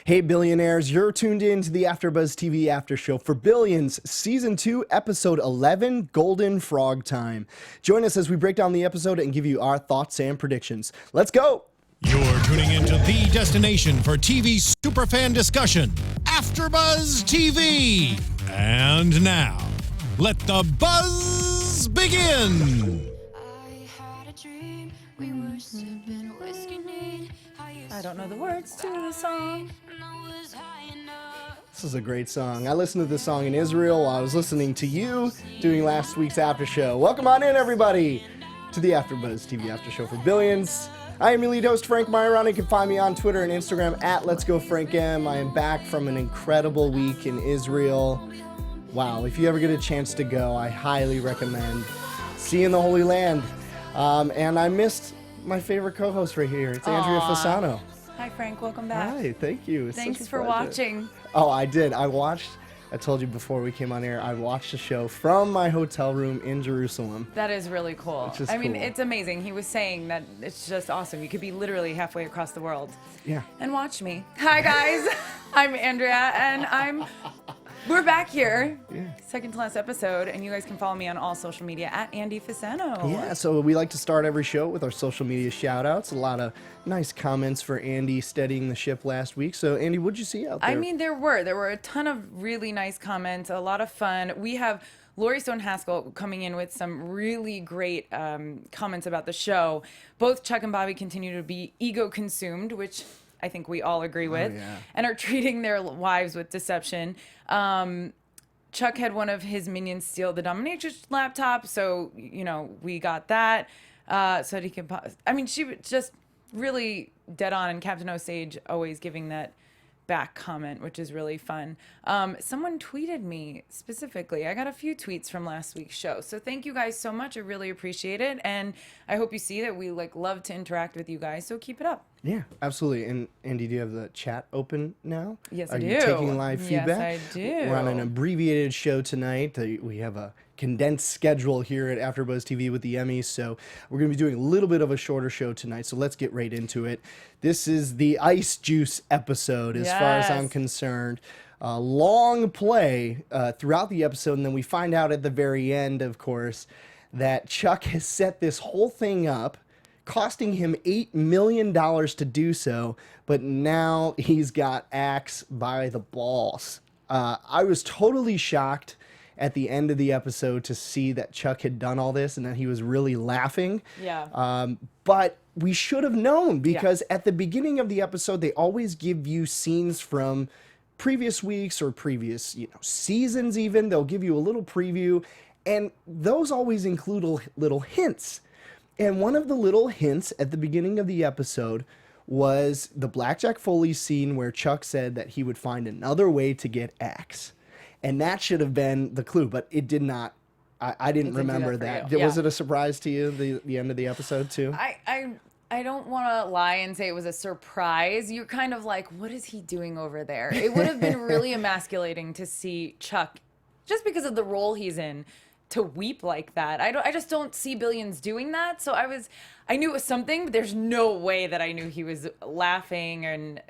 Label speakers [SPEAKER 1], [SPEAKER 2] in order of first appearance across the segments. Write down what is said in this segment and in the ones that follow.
[SPEAKER 1] Hey billionaires, you're tuned in to the AFTERBUZZ TV after show for Billions, Season 2, Episode 11, Golden Frog Time. Join us as we break down the episode and give you our thoughts and predictions. Let's go!
[SPEAKER 2] You're tuning into the destination for TV superfan discussion, AFTERBUZZ TV. And now, let the buzz begin!
[SPEAKER 3] I don't know the words to the song.
[SPEAKER 1] This is a great song. I listened to this song in Israel while I was listening to you doing last week's after show. Welcome on in, everybody, to the AFTERBUZZ TV after show for Billions. I am your lead host, Frank Maiorana. You can find me on Twitter and Instagram at Let's Go Frank M. I am back from an incredible week in Israel. Wow, if you ever get a chance to go, I highly recommend seeing the Holy Land. And I missed my favorite co-host right here. It's Andrea Fasano.
[SPEAKER 3] Hi, Frank. Welcome back.
[SPEAKER 1] Hi, thank you. It's
[SPEAKER 3] Thanks
[SPEAKER 1] such a
[SPEAKER 3] for
[SPEAKER 1] pleasure.
[SPEAKER 3] watching.
[SPEAKER 1] Oh, I did. I told you before we came on air, I watched the show from my hotel room in Jerusalem.
[SPEAKER 3] That is really cool. I mean,
[SPEAKER 1] cool.
[SPEAKER 3] it's amazing. He was saying that it's just awesome. You could be literally halfway across the world.
[SPEAKER 1] Yeah.
[SPEAKER 3] And watch me. Hi, guys. I'm Andrea, and we're back here.
[SPEAKER 1] Yeah.
[SPEAKER 3] Second to last episode, and you guys can follow me on all social media at Andy Fasano.
[SPEAKER 1] Yeah, so we like to start every show with our social media shout-outs. A lot of nice comments for Andy steadying the ship last week. So, Andy, what'd you see out there?
[SPEAKER 3] I mean, there were a ton of really nice comments, a lot of fun. We have Lori Stone Haskell coming in with some really great comments about the show. Both Chuck and Bobby continue to be ego-consumed, which I think we all agree with, and are treating their wives with deception. Chuck had one of his minions steal the dominatrix laptop, so, you know, we got that. So that he can, I mean, she was just really dead on, and Captain Osage always giving that back comment, which is really fun. Someone tweeted me specifically. I got a few tweets from last week's show, so thank you guys so much. I really appreciate it, and I hope you see that we love to interact with you guys, so keep it up.
[SPEAKER 1] Yeah, absolutely. And Andy, do you have the chat open now?
[SPEAKER 3] Yes,
[SPEAKER 1] I do.
[SPEAKER 3] Are you
[SPEAKER 1] taking live feedback?
[SPEAKER 3] Yes, I do.
[SPEAKER 1] We're on an abbreviated show tonight. We have a condensed schedule here at AfterBuzz TV with the Emmys, so we're going to be doing a little bit of a shorter show tonight, so let's get right into it. This is the Ice Juice episode as far as I'm concerned. Long play throughout the episode, and then we find out at the very end, of course, that Chuck has set this whole thing up, costing him $8 million to do so, but now he's got Axe by the balls. I was totally shocked at the end of the episode to see that Chuck had done all this and that he was really laughing.
[SPEAKER 3] Yeah.
[SPEAKER 1] But we should have known, because at the beginning of the episode, they always give you scenes from previous weeks or previous, seasons even. They'll give you a little preview, and those always include little hints. And one of the little hints at the beginning of the episode was the Blackjack Foley scene where Chuck said that he would find another way to get Axe. And that should have been the clue, but it did not. I didn't remember that. Was it a surprise to you, the end of the episode, too?
[SPEAKER 3] I don't want to lie and say it was a surprise. You're kind of like, what is he doing over there? It would have been really emasculating to see Chuck, just because of the role he's in, to weep like that. I just don't see Billions doing that. So I knew it was something, but there's no way that I knew he was laughing, and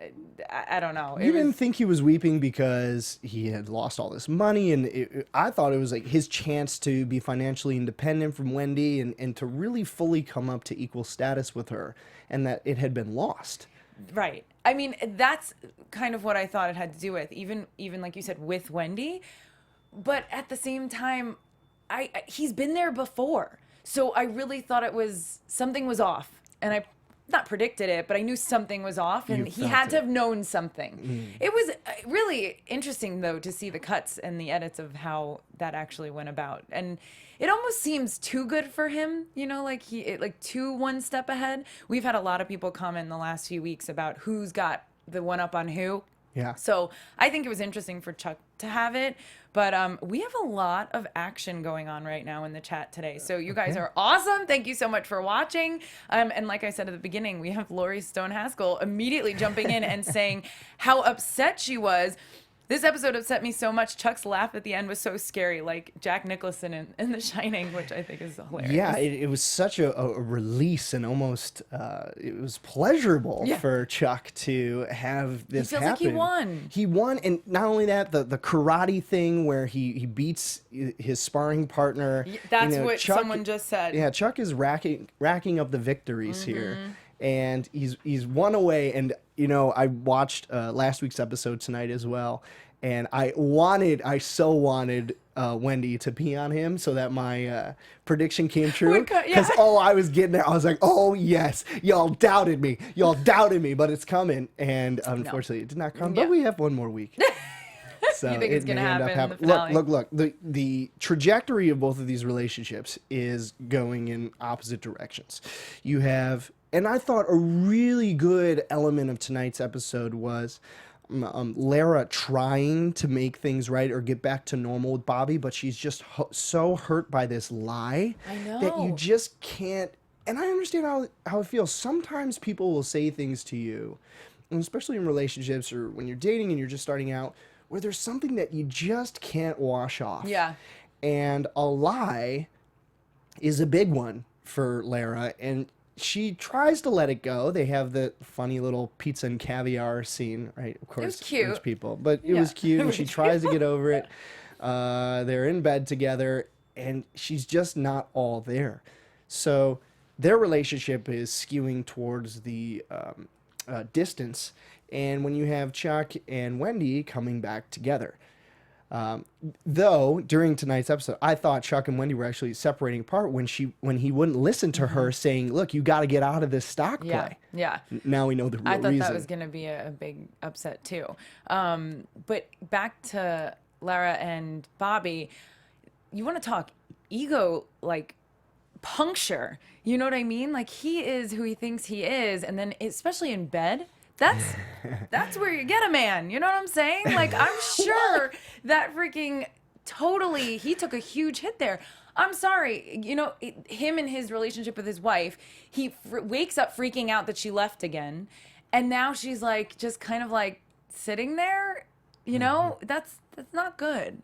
[SPEAKER 3] I don't know.
[SPEAKER 1] You didn't think he was weeping because he had lost all this money, and I thought it was like his chance to be financially independent from Wendy and to really fully come up to equal status with her, and that it had been lost.
[SPEAKER 3] Right. I mean, that's kind of what I thought it had to do with, even like you said, with Wendy. But at the same time, he's been there before. So I really thought something was off, and I not predicted it, but I knew something was off, and he had to have known something. It was really interesting, though, to see the cuts and the edits of how that actually went about. And it almost seems too good for him, like too one step ahead. We've had a lot of people comment in the last few weeks about who's got the one up on who.
[SPEAKER 1] Yeah.
[SPEAKER 3] So I think it was interesting for Chuck to have it, but we have a lot of action going on right now in the chat today. So you guys are awesome. Thank you so much for watching. And like I said at the beginning, we have Lori Stone Haskell immediately jumping in and saying how upset she was. This episode upset me so much. Chuck's laugh at the end was so scary, like Jack Nicholson in The Shining, which I think is hilarious.
[SPEAKER 1] Yeah, it was such a release, and almost it was pleasurable for Chuck to have this
[SPEAKER 3] He feels
[SPEAKER 1] happen.
[SPEAKER 3] like he won.
[SPEAKER 1] He won, and not only that, the karate thing where he beats his sparring partner.
[SPEAKER 3] That's what
[SPEAKER 1] Chuck,
[SPEAKER 3] someone just said.
[SPEAKER 1] Yeah, Chuck is racking up the victories here, and he's one away. And I watched last week's episode tonight as well, and I so wanted Wendy to pee on him so that my prediction came true. Because I was getting there. I was like, oh yes, y'all doubted me, but it's coming. And unfortunately, it did not come. But we have one more week. So
[SPEAKER 3] you think it's gonna happen in the
[SPEAKER 1] Look,
[SPEAKER 3] finale?
[SPEAKER 1] the trajectory of both of these relationships is going in opposite directions. You have, and I thought a really good element of tonight's episode was Lara trying to make things right or get back to normal with Bobby, but she's just so hurt by this lie that you just can't. And I understand how it feels. Sometimes people will say things to you, and especially in relationships or when you're dating and you're just starting out, where there's something that you just can't wash off.
[SPEAKER 3] Yeah.
[SPEAKER 1] And a lie is a big one for Lara, and she tries to let it go. They have the funny little pizza and caviar scene, right? Of course,
[SPEAKER 3] it was cute.
[SPEAKER 1] Rich people, but it was cute, and she tries to get over it. They're in bed together, and she's just not all there. So their relationship is skewing towards the distance. And when you have Chuck and Wendy coming back together. Though during tonight's episode, I thought Chuck and Wendy were actually separating apart when he wouldn't listen to her saying, "Look, you got to get out of this stock play."
[SPEAKER 3] Yeah.
[SPEAKER 1] Now we know the real
[SPEAKER 3] I thought
[SPEAKER 1] reason.
[SPEAKER 3] that was going to be a big upset too. But back to Lara and Bobby, you want to talk ego, like puncture. You know what I mean? Like he is who he thinks he is, and then especially in bed. That's where you get a man. You know what I'm saying? Like, I'm sure that freaking totally, he took a huge hit there. I'm sorry. Him and his relationship with his wife, he wakes up freaking out that she left again. And now she's like, just kind of like sitting there. That's not good.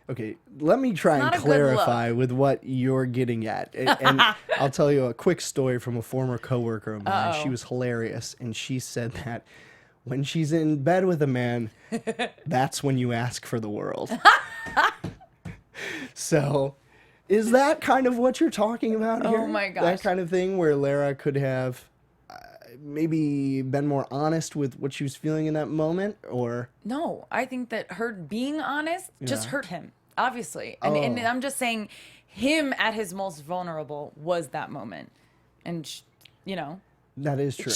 [SPEAKER 1] Okay, let me try and clarify with what you're getting at. And I'll tell you a quick story from a former coworker of mine. She was hilarious, and she said that when she's in bed with a man, that's when you ask for the world. So, is that kind of what you're talking about here?
[SPEAKER 3] Oh my gosh.
[SPEAKER 1] That kind of thing where Lara could have maybe been more honest with what she was feeling in that moment, or
[SPEAKER 3] no, I think that her being honest just hurt him, obviously. And I'm just saying him at his most vulnerable was that moment. And
[SPEAKER 1] that is true.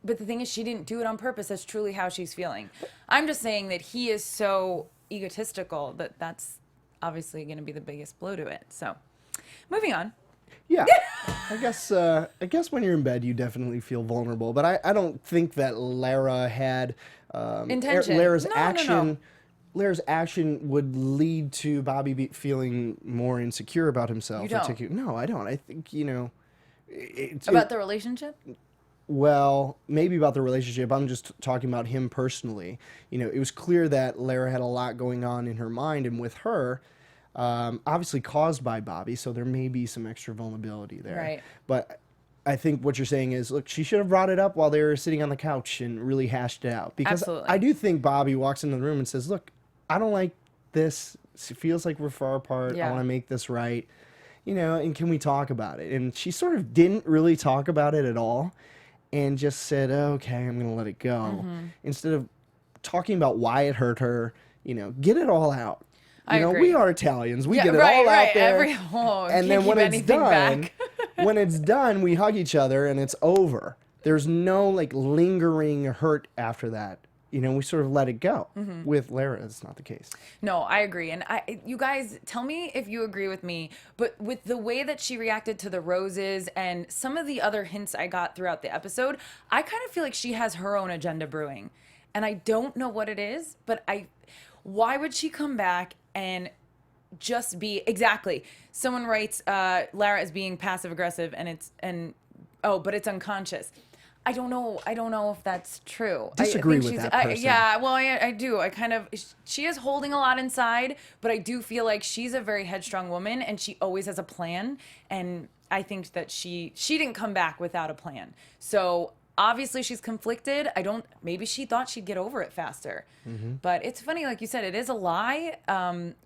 [SPEAKER 3] But the thing is, she didn't do it on purpose. That's truly how she's feeling. I'm just saying that he is so egotistical that's obviously going to be the biggest blow to it. So moving on.
[SPEAKER 1] Yeah, I guess when you're in bed, you definitely feel vulnerable. But I don't think that Lara had
[SPEAKER 3] intention.
[SPEAKER 1] Lara's
[SPEAKER 3] No.
[SPEAKER 1] Lara's action would lead to Bobby feeling more insecure about himself.
[SPEAKER 3] You don't.
[SPEAKER 1] No, I don't. I think it's
[SPEAKER 3] About the relationship.
[SPEAKER 1] Well, maybe about the relationship. I'm just talking about him personally. It was clear that Lara had a lot going on in her mind and with her. Obviously caused by Bobby, so there may be some extra vulnerability there.
[SPEAKER 3] Right.
[SPEAKER 1] But I think what you're saying is, look, she should have brought it up while they were sitting on the couch and really hashed it out. Because
[SPEAKER 3] Absolutely.
[SPEAKER 1] I do think Bobby walks into the room and says, look, I don't like this. It feels like we're far apart.
[SPEAKER 3] Yeah.
[SPEAKER 1] I want to make this right. And can we talk about it? And she sort of didn't really talk about it at all and just said, okay, I'm going to let it go. Instead of talking about why it hurt her, get it all out.
[SPEAKER 3] I agree.
[SPEAKER 1] We are Italians. We get it
[SPEAKER 3] right,
[SPEAKER 1] all out
[SPEAKER 3] right.
[SPEAKER 1] there.
[SPEAKER 3] And then when it's done,
[SPEAKER 1] when it's done, we hug each other and it's over. There's no like lingering hurt after that. We sort of let it go. With Lara, it's not the case.
[SPEAKER 3] No, I agree. And you guys, tell me if you agree with me, but with the way that she reacted to the roses and some of the other hints I got throughout the episode, I kind of feel like she has her own agenda brewing. And I don't know what it is, but why would she come back and just be exactly? Someone writes Lara is being passive aggressive but it's unconscious. I don't know if that's true.
[SPEAKER 1] Disagree
[SPEAKER 3] I think
[SPEAKER 1] with
[SPEAKER 3] she's,
[SPEAKER 1] that person.
[SPEAKER 3] yeah, well, I do. She is holding a lot inside, but I do feel like she's a very headstrong woman, and she always has a plan. And I think that she didn't come back without a plan. So obviously she's conflicted. Maybe she thought she'd get over it faster. But it's funny, like you said, it is a lie.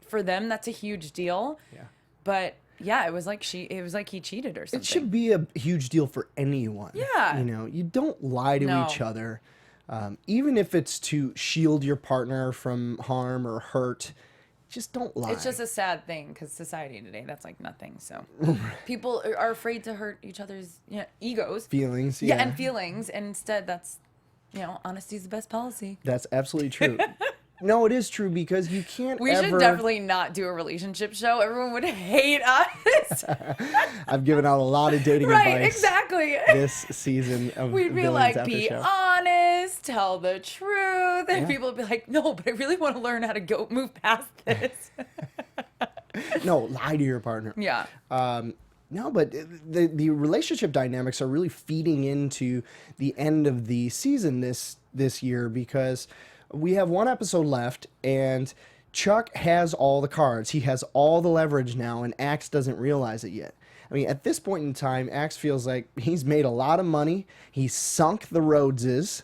[SPEAKER 3] For them, that's a huge deal.
[SPEAKER 1] Yeah.
[SPEAKER 3] But yeah, it was like he cheated or something.
[SPEAKER 1] It should be a huge deal for anyone.
[SPEAKER 3] Yeah.
[SPEAKER 1] You know, you don't lie to
[SPEAKER 3] No.
[SPEAKER 1] each other. Even if it's to shield your partner from harm or hurt, just don't lie.
[SPEAKER 3] It's just a sad thing because society today, that's like nothing. So people are afraid to hurt each other's egos.
[SPEAKER 1] Feelings.
[SPEAKER 3] Yeah,
[SPEAKER 1] Yeah.
[SPEAKER 3] and feelings. And instead, that's, honesty is the best policy.
[SPEAKER 1] That's absolutely true. No, it is true because you can't
[SPEAKER 3] We
[SPEAKER 1] ever...
[SPEAKER 3] should definitely not do a relationship show. Everyone would hate us.
[SPEAKER 1] I've given out a lot of dating
[SPEAKER 3] Right,
[SPEAKER 1] advice
[SPEAKER 3] exactly.
[SPEAKER 1] this season of
[SPEAKER 3] We'd be
[SPEAKER 1] Billions
[SPEAKER 3] like,
[SPEAKER 1] After
[SPEAKER 3] be
[SPEAKER 1] Show.
[SPEAKER 3] honest, tell the truth. And people would be like, no, but I really want to learn how to move past this.
[SPEAKER 1] No, lie to your partner.
[SPEAKER 3] Yeah.
[SPEAKER 1] No, but the relationship dynamics are really feeding into the end of the season this year because we have one episode left and Chuck has all the cards. He has all the leverage now and Axe doesn't realize it yet. I mean, at this point in time, Axe feels like he's made a lot of money. He's sunk the Rhoadeses.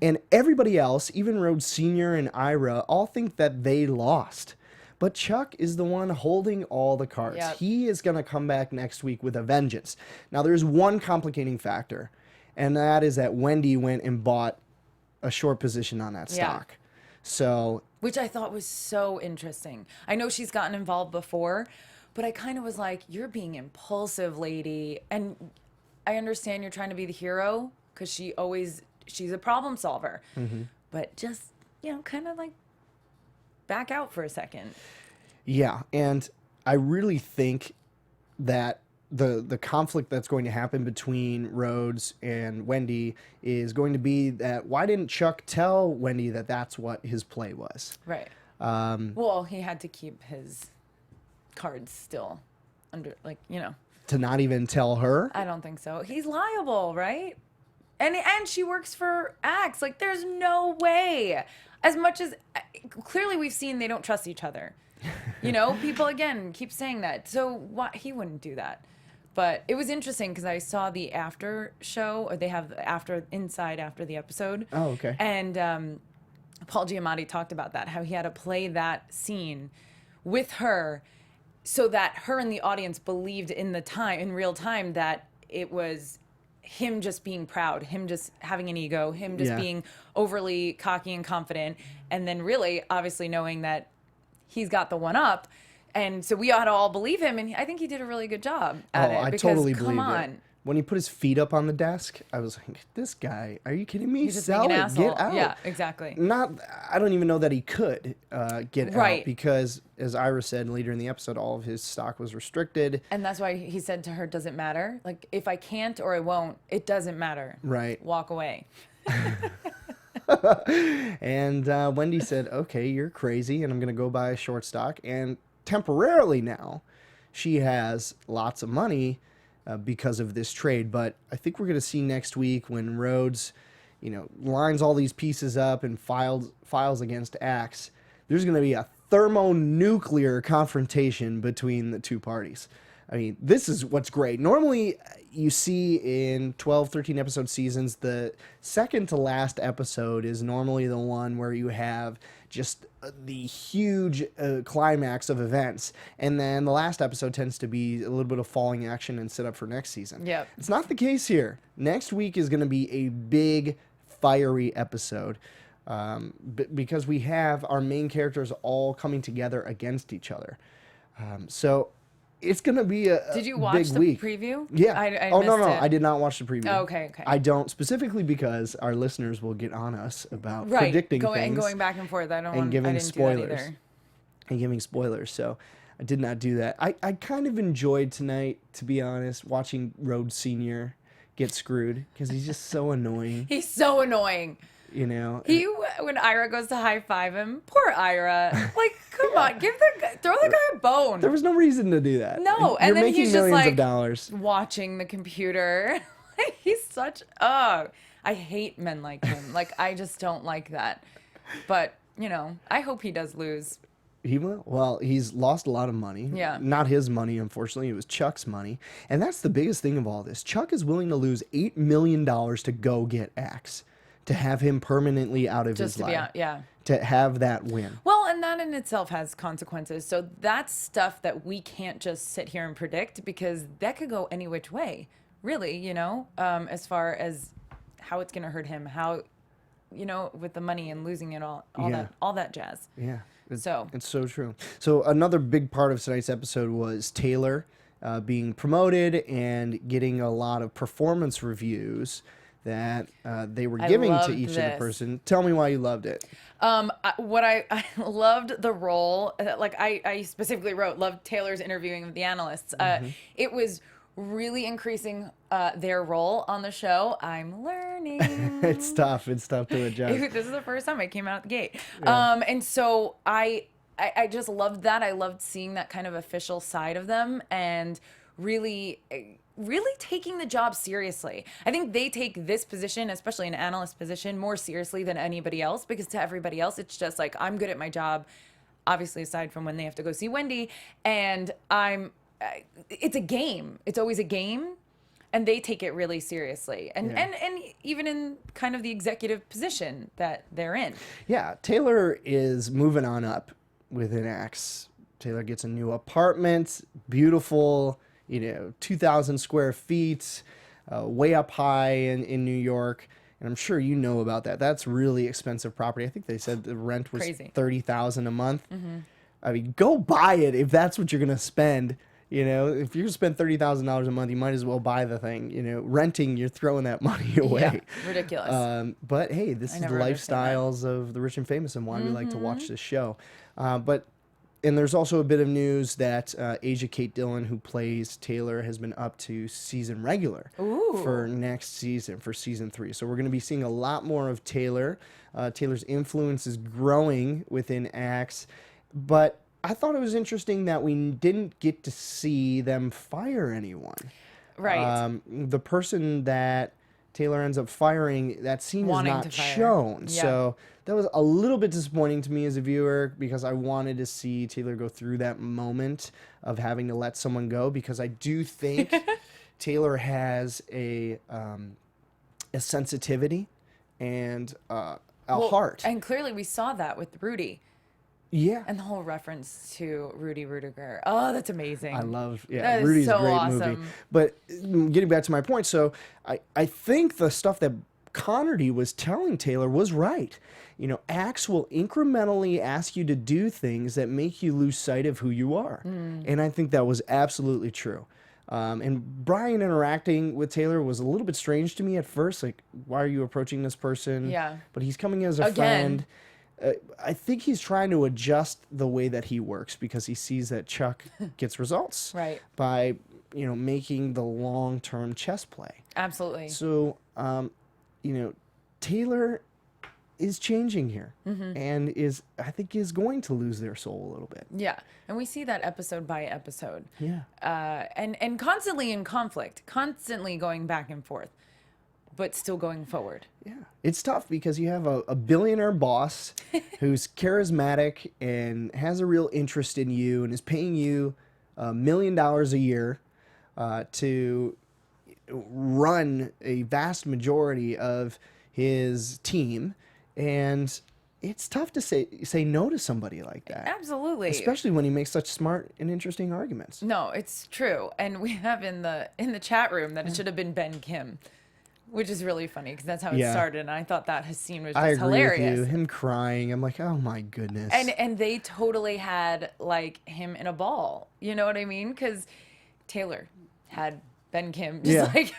[SPEAKER 1] And everybody else, even Rhodes Sr. and Ira, all think that they lost. But Chuck is the one holding all the cards.
[SPEAKER 3] Yep.
[SPEAKER 1] He is going to come back next week with a vengeance. Now, there's one complicating factor, and that is that Wendy went and bought a short position on that
[SPEAKER 3] Yeah.
[SPEAKER 1] stock. So,
[SPEAKER 3] Which I thought was so interesting. I know she's gotten involved before, but I kind of was like, you're being impulsive, lady. And I understand you're trying to be the hero because she's a problem solver. But just, kind of like back out for a second.
[SPEAKER 1] yeah, and I really think that the conflict that's going to happen between Rhodes and Wendy is going to be that why didn't Chuck tell Wendy that that's what his play was?
[SPEAKER 3] Right. Well, he had to keep his cards still under,
[SPEAKER 1] To not even tell her?
[SPEAKER 3] I don't think so. He's liable, right? And she works for Axe. Like, there's no way. As much as clearly we've seen they don't trust each other. People again keep saying that. So why he wouldn't do that? But it was interesting because I saw the after show, or they have after the episode.
[SPEAKER 1] Oh, okay.
[SPEAKER 3] And Paul Giamatti talked about that, how he had to play that scene with her so that her and the audience believed in real time that it was him just being proud, him just having an ego, him just
[SPEAKER 1] Yeah.
[SPEAKER 3] being overly cocky and confident, and then really obviously knowing that he's got the one up. And so we ought to all believe him, and I think he did a really good job at it.
[SPEAKER 1] I
[SPEAKER 3] because,
[SPEAKER 1] totally
[SPEAKER 3] come
[SPEAKER 1] believe
[SPEAKER 3] on.
[SPEAKER 1] it. When he put his feet up on the desk, I was like, this guy, are you kidding me?
[SPEAKER 3] He's just
[SPEAKER 1] Sell
[SPEAKER 3] being an
[SPEAKER 1] it,
[SPEAKER 3] asshole.
[SPEAKER 1] get out.
[SPEAKER 3] Yeah, exactly.
[SPEAKER 1] I don't even know that he could get out
[SPEAKER 3] Right.
[SPEAKER 1] because, as Ira said later in the episode, all of his stock was restricted.
[SPEAKER 3] And that's why he said to her, doesn't matter. Like, if I can't or I won't, it doesn't matter.
[SPEAKER 1] Right.
[SPEAKER 3] Walk away.
[SPEAKER 1] And Wendy said, okay, you're crazy, and I'm going to go buy a short stock. And temporarily now, she has lots of money because of this trade. But I think we're going to see next week when Rhodes, lines all these pieces up and files against Axe, there's going to be a thermonuclear confrontation between the two parties. I mean, this is what's great. Normally, you see in 12, 13 episode seasons, the second to last episode is normally the one where you have just the huge climax of events. And then the last episode tends to be a little bit of falling action and set up for next season.
[SPEAKER 3] Yep.
[SPEAKER 1] It's not the case here. Next week is going to be a big, fiery episode. Because we have our main characters all coming together against each other. So it's going to be a
[SPEAKER 3] Did you
[SPEAKER 1] big
[SPEAKER 3] watch the
[SPEAKER 1] week.
[SPEAKER 3] preview?
[SPEAKER 1] Yeah.
[SPEAKER 3] I
[SPEAKER 1] no,
[SPEAKER 3] missed it.
[SPEAKER 1] I did not watch the preview.
[SPEAKER 3] Oh, okay.
[SPEAKER 1] I don't, specifically because our listeners will get on us about
[SPEAKER 3] Right.
[SPEAKER 1] predicting things.
[SPEAKER 3] And going back and forth. I
[SPEAKER 1] and giving
[SPEAKER 3] didn't
[SPEAKER 1] spoilers.
[SPEAKER 3] do that either.
[SPEAKER 1] And giving spoilers. So I did not do that. I kind of enjoyed tonight, to be honest, watching Rhodes Sr. get screwed because he's just so annoying.
[SPEAKER 3] He's so annoying. When Ira goes to high five him, poor Ira. Like, come on, throw the guy a bone.
[SPEAKER 1] There was no reason to do that.
[SPEAKER 3] No,
[SPEAKER 1] You're
[SPEAKER 3] and then
[SPEAKER 1] making
[SPEAKER 3] he's just
[SPEAKER 1] millions
[SPEAKER 3] like
[SPEAKER 1] of dollars.
[SPEAKER 3] watching the computer. He's such, oh, I hate men like him. Like, I just don't like that. But, you know, I hope he does lose.
[SPEAKER 1] He will. Well, he's lost a lot of money.
[SPEAKER 3] Yeah.
[SPEAKER 1] Not his money, unfortunately. It was Chuck's money. And that's the biggest thing of all this. Chuck is willing to lose $8 million to go get Axe, to have him permanently out of his
[SPEAKER 3] Just to
[SPEAKER 1] life.
[SPEAKER 3] be out, yeah.
[SPEAKER 1] To have that win.
[SPEAKER 3] Well, and that in itself has consequences. So that's stuff that we can't just sit here and predict, because that could go any which way, really, you know, as far as how it's going to hurt him, how, you know, with the money and losing it all that jazz.
[SPEAKER 1] Yeah.
[SPEAKER 3] It's
[SPEAKER 1] so true. So another big part of tonight's episode was Taylor being promoted and getting a lot of performance reviews that they were giving to each of the person. Tell me why you loved it.
[SPEAKER 3] I loved the role. Like I specifically loved Taylor's interviewing of the analysts. It was really increasing their role on the show. I'm learning.
[SPEAKER 1] It's tough to adjust.
[SPEAKER 3] This is the first time I came out the gate.
[SPEAKER 1] Yeah.
[SPEAKER 3] And so I just loved that. I loved seeing that kind of official side of them, and really taking the job seriously. I think they take this position, especially an analyst position, more seriously than anybody else, because to everybody else, it's just like, I'm good at my job, obviously aside from when they have to go see Wendy, and it's a game. It's always a game, and they take it really seriously. And even in kind of the executive position that they're in. Yeah,
[SPEAKER 1] Taylor is moving on up within Axe. Taylor gets a new apartment, beautiful, 2,000 square feet, way up high in New York. And I'm sure you know about that. That's really expensive property. I think they said the rent was $30,000 a month. Mm-hmm. I mean, go buy it if that's what you're going to spend. If you're going to spend $30,000 a month, you might as well buy the thing. Renting, you're throwing that money away.
[SPEAKER 3] Yeah, ridiculous.
[SPEAKER 1] But hey, this is the lifestyles of the rich and famous, and why we like to watch this show. And there's also a bit of news that Asia Kate Dillon, who plays Taylor, has been up to season regular for next season, for season 3. So we're going to be seeing a lot more of Taylor. Taylor's influence is growing within Axe. But I thought it was interesting that we didn't get to see them fire anyone.
[SPEAKER 3] Right.
[SPEAKER 1] The person that Taylor ends up firing, that scene is not shown. Yeah. So that was a little bit disappointing to me as a viewer, because I wanted to see Taylor go through that moment of having to let someone go, because I do think Taylor has a sensitivity and a heart.
[SPEAKER 3] And clearly we saw that with Rudy.
[SPEAKER 1] Yeah.
[SPEAKER 3] And the whole reference to Rudy Rudiger. Oh, that's amazing.
[SPEAKER 1] I love, Rudy's a great movie. But getting back to my point, so I think the stuff that Connerty was telling Taylor was right. Axe will incrementally ask you to do things that make you lose sight of who you are. And I think that was absolutely true. And Brian interacting with Taylor was a little bit strange to me at first. Like, why are you approaching this person? Yeah. But he's coming as a friend. I think he's trying to adjust the way that he works, because he sees that Chuck gets results by, making the long-term chess play.
[SPEAKER 3] Absolutely.
[SPEAKER 1] So, Taylor is changing here, and I think is going to lose their soul a little bit.
[SPEAKER 3] Yeah. And we see that episode by episode.
[SPEAKER 1] Yeah.
[SPEAKER 3] And constantly in conflict, constantly going back and forth, but still going forward.
[SPEAKER 1] Yeah. It's tough, because you have a billionaire boss who's charismatic and has a real interest in you and is paying you $1 million a year to run a vast majority of his team. And it's tough to say no to somebody like that.
[SPEAKER 3] Absolutely.
[SPEAKER 1] Especially when he makes such smart and interesting arguments.
[SPEAKER 3] No, it's true. And we have in the chat room that it should have been Ben Kim. Which is really funny, because that's how it started, and I thought that his scene was just hilarious.
[SPEAKER 1] I agree with you. Him crying, I'm like, oh my goodness.
[SPEAKER 3] And they totally had like him in a ball. You know what I mean? Because Taylor had Ben Kim. Just like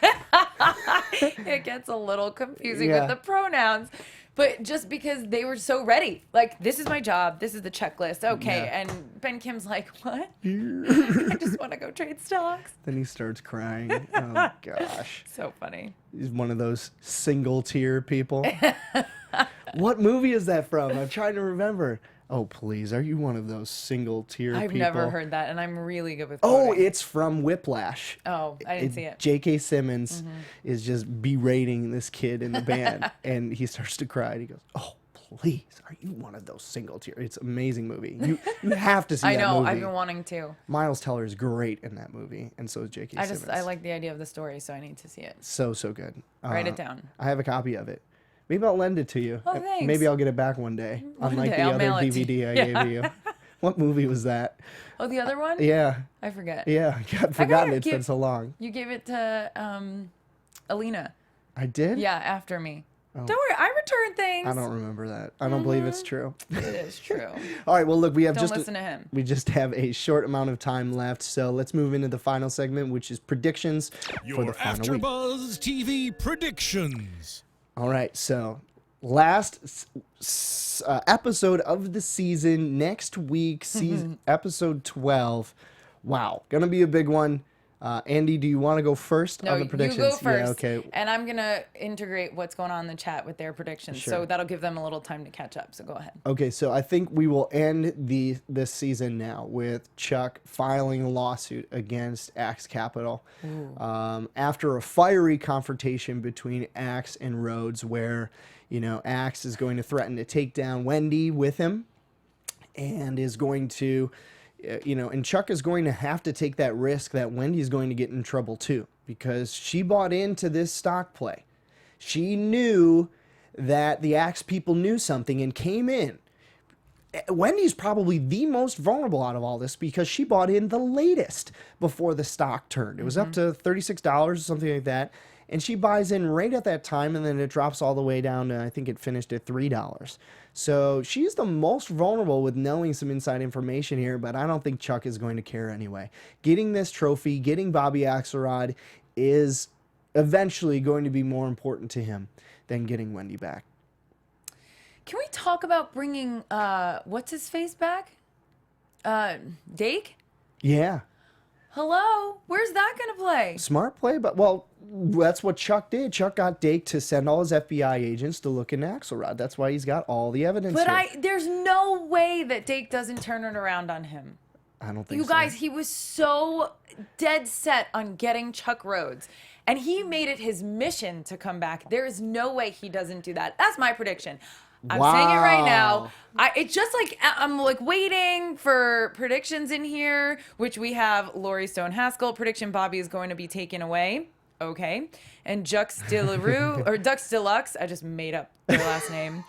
[SPEAKER 3] it gets a little confusing with the pronouns. But just because they were so ready. Like, this is my job. This is the checklist. Okay. Yeah. And Ben Kim's like, what? I just want to go trade stocks.
[SPEAKER 1] Then he starts crying. Oh, gosh.
[SPEAKER 3] So funny.
[SPEAKER 1] He's one of those single-tier people. What movie is that from? I'm trying to remember. Oh, please. Are you one of those single tier people?
[SPEAKER 3] I've never heard that, and I'm really good with
[SPEAKER 1] Oh,
[SPEAKER 3] quoting.
[SPEAKER 1] it's from Whiplash.
[SPEAKER 3] Oh, I didn't see it.
[SPEAKER 1] J.K. Simmons is just berating this kid in the band, and he starts to cry, and he goes, oh, please, are you one of those single tier? It's an amazing movie. You have to see
[SPEAKER 3] I
[SPEAKER 1] that
[SPEAKER 3] know,
[SPEAKER 1] movie.
[SPEAKER 3] I've been wanting to.
[SPEAKER 1] Miles Teller is great in that movie, and so is J.K. Simmons.
[SPEAKER 3] I like the idea of the story, so I need to see it.
[SPEAKER 1] So good.
[SPEAKER 3] Write it down.
[SPEAKER 1] I have a copy of it. Maybe I'll lend it to you.
[SPEAKER 3] Oh, thanks.
[SPEAKER 1] Maybe I'll get it back one day, unlike
[SPEAKER 3] day,
[SPEAKER 1] the
[SPEAKER 3] I'll
[SPEAKER 1] other
[SPEAKER 3] mail it to
[SPEAKER 1] DVD I
[SPEAKER 3] you.
[SPEAKER 1] gave you. What movie was that?
[SPEAKER 3] Oh, the other one?
[SPEAKER 1] Yeah.
[SPEAKER 3] I forget.
[SPEAKER 1] Yeah, I've forgotten. It's been so long.
[SPEAKER 3] You gave it to Alina.
[SPEAKER 1] I did?
[SPEAKER 3] Yeah, after me. Don't worry, I return things.
[SPEAKER 1] I don't remember that. I don't believe it's true.
[SPEAKER 3] It is true.
[SPEAKER 1] All right, well, look, we have
[SPEAKER 3] Don't listen to him.
[SPEAKER 1] We just have a short amount of time left, so let's move into the final segment, which is predictions for the final week.
[SPEAKER 2] AfterBuzz TV predictions.
[SPEAKER 1] All right, so last episode of the season, next week, episode 12. Wow, gonna be a big one. Andy, do you want to go first on the predictions?
[SPEAKER 3] You go first.
[SPEAKER 1] Yeah, okay.
[SPEAKER 3] And I'm going to integrate what's going on in the chat with their predictions.
[SPEAKER 1] Sure.
[SPEAKER 3] So that'll give them a little time to catch up. So go ahead.
[SPEAKER 1] Okay, so I think we will end this season now with Chuck filing a lawsuit against Axe Capital after a fiery confrontation between Axe and Rhoades, where Axe is going to threaten to take down Wendy with him, and is going to. And Chuck is going to have to take that risk that Wendy's going to get in trouble too, because she bought into this stock play. She knew that the Axe people knew something and came in. Wendy's probably the most vulnerable out of all this because she bought in the latest before the stock turned. It was up to $36 or something like that. And she buys in right at that time, and then it drops all the way down to, I think it finished at $3. So she's the most vulnerable with knowing some inside information here, but I don't think Chuck is going to care anyway. Getting this trophy, getting Bobby Axelrod is eventually going to be more important to him than getting Wendy back.
[SPEAKER 3] Can we talk about bringing, what's his face back? Dake?
[SPEAKER 1] Yeah.
[SPEAKER 3] Hello? Where's that going to play?
[SPEAKER 1] Smart play, but, well, that's what Chuck did. Chuck got Dake to send all his FBI agents to look into Axelrod. That's why he's got all the evidence
[SPEAKER 3] But
[SPEAKER 1] here.
[SPEAKER 3] there's no way that Dake doesn't turn it around on him.
[SPEAKER 1] I don't think
[SPEAKER 3] You
[SPEAKER 1] so.
[SPEAKER 3] guys, he was so dead set on getting Chuck Rhoades, and he made it his mission to come back. There is no way he doesn't do that. That's my prediction. I'm saying it right now. It's just like I'm like waiting for predictions in here, which we have Laurie Stone Haskell prediction: Bobby is going to be taken away. Okay, and Jux Delarue or Dux Deluxe. I just made up their last name.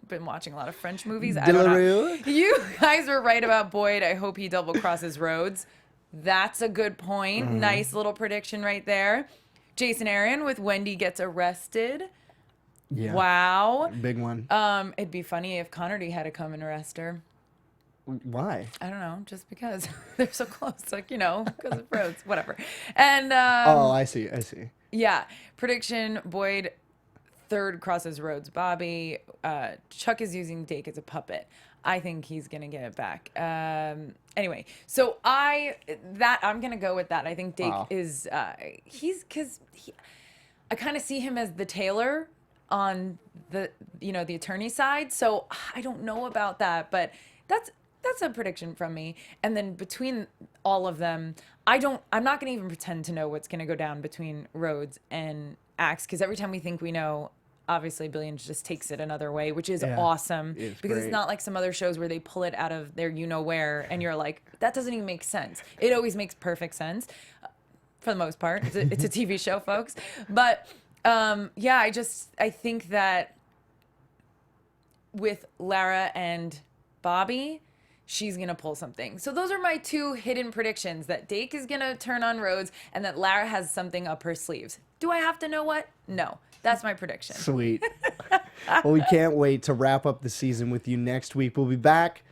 [SPEAKER 3] Been watching a lot of French movies. I don't know. You guys were right about Boyd. I hope he double crosses Rhoades. That's a good point. Nice little prediction right there. Jason Aaron with Wendy gets arrested.
[SPEAKER 1] Yeah.
[SPEAKER 3] Wow.
[SPEAKER 1] Big one.
[SPEAKER 3] It'd be funny if Connerty had to come and arrest her.
[SPEAKER 1] Why?
[SPEAKER 3] I don't know, just because they're so close, like, because of Rhoades, whatever. And
[SPEAKER 1] Oh, I see.
[SPEAKER 3] yeah, prediction: Boyd third crosses Rhoades. Bobby, Chuck is using Dake as a puppet. I think he's gonna get it back. Anyway, so I'm gonna go with that. I think Dake is I kind of see him as the tailor on the the attorney side. So I don't know about that, but that's a prediction from me. And then between all of them, I'm not going to even pretend to know what's going to go down between Rhoades and Axe, because every time we think we know, obviously Billions just takes it another way, which is awesome, because it's not like some other shows where they pull it out of their where and you're like, that doesn't even make sense. It always makes perfect sense for the most part. It's a TV show, folks. But I think that with Lara and Bobby, she's going to pull something. So those are my two hidden predictions, that Dake is going to turn on Rhoades and that Lara has something up her sleeves. Do I have to know what? No. That's my prediction.
[SPEAKER 1] Sweet. Well, we can't wait to wrap up the season with you next week. We'll be back.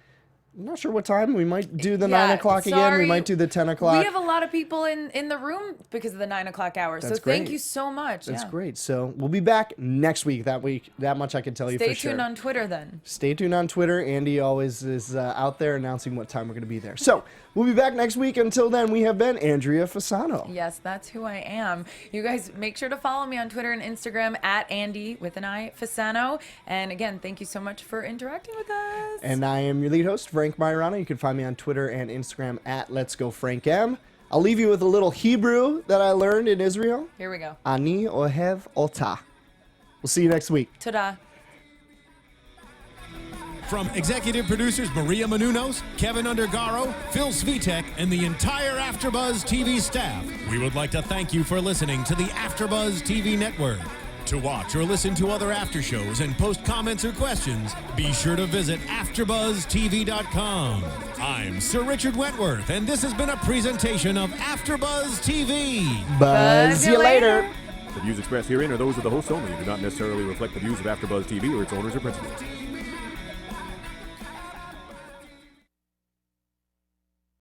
[SPEAKER 1] I'm not sure what time. We might do the 9 o'clock again. We might do the 10 o'clock.
[SPEAKER 3] We have a lot of people in the room because of the 9 o'clock hour.
[SPEAKER 1] That's
[SPEAKER 3] so thank
[SPEAKER 1] great.
[SPEAKER 3] you so much.
[SPEAKER 1] That's great. So we'll be back next week. That much I can tell you for sure.
[SPEAKER 3] Stay tuned on Twitter then.
[SPEAKER 1] Stay tuned on Twitter. Andy always is out there announcing what time we're going to be there. So We'll be back next week. Until then, we have been Andrea Fasano.
[SPEAKER 3] Yes, that's who I am. You guys make sure to follow me on Twitter and Instagram at Andy with an I Fasano. And again, thank you so much for interacting with us.
[SPEAKER 1] And I am your lead host, Frank Maiorana. You can find me on Twitter and Instagram at Let's Go Frank M. I'll leave you with a little Hebrew that I learned in Israel.
[SPEAKER 3] Here we go.
[SPEAKER 1] Ani ohev ota. We'll see you next week.
[SPEAKER 3] Ta-da.
[SPEAKER 2] From executive producers Maria Menounos, Kevin Undergaro, Phil Svitek, and the entire AfterBuzz TV staff, we would like to thank you for listening to the AfterBuzz TV network. To watch or listen to other after shows and post comments or questions, be sure to visit AfterBuzzTV.com. I'm Sir Richard Wentworth, and this has been a presentation of AfterBuzz TV.
[SPEAKER 1] Buzz you later.
[SPEAKER 4] The views expressed herein are those of the hosts only and do not necessarily reflect the views of AfterBuzz TV or its owners or principals.